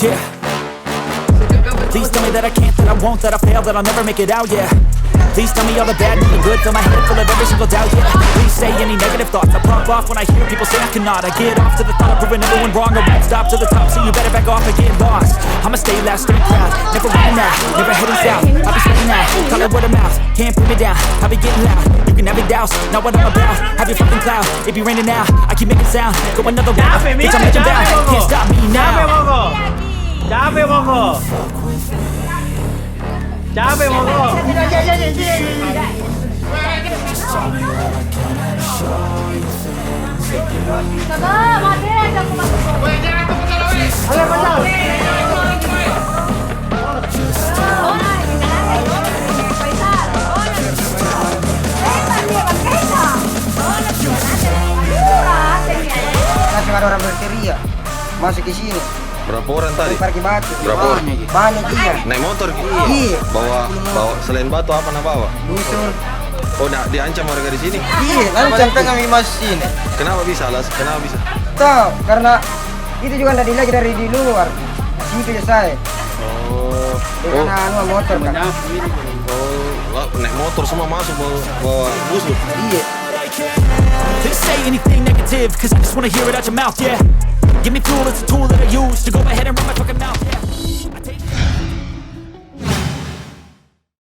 yeah. Please tell me that I can't, that I won't, that I fail, that I'll never make it out, yeah. Please tell me all the bad and the good, fill my head full of every single doubt, yeah. Please say any negative thoughts, I pop off when I hear people say I cannot. I get off to the thought of proving everyone wrong, I won't stop to the top, so you better back off and get lost. I'ma stay loud, stay proud, never running out, never heading south. I'll be stepping out, call it word of mouth, can't put me down, I'll be getting loud. You can have it douse, not what I'm about, have your fucking cloud. It be raining now, I keep making sound, go another round, bitch I'm making down, can't stop me now. Capek monggo. Capek monggo. Masih ada orang berteriak masuk ke sini. Berapa orang tadi? Parkir batu. Berapa orang? Banyak iya. Naik motor gitu? Iya. Bawa selain batu apa nak bawa? Busur. Oh, nak diancam warga di sini? Iya, ancam kami masuk sini. Kenapa bisa, Las? Kenapa bisa? Tahu, karena itu juga tadi lagi dari di luar. Situ ya saya. Oh. Karena motor kan. Oh, naik motor semua masuk bawa busur. Iya. They say anything negative, cause I just wanna hear it out your mouth, yeah. Give me fuel, it's a tool that I use to go ahead and run my fucking mouth.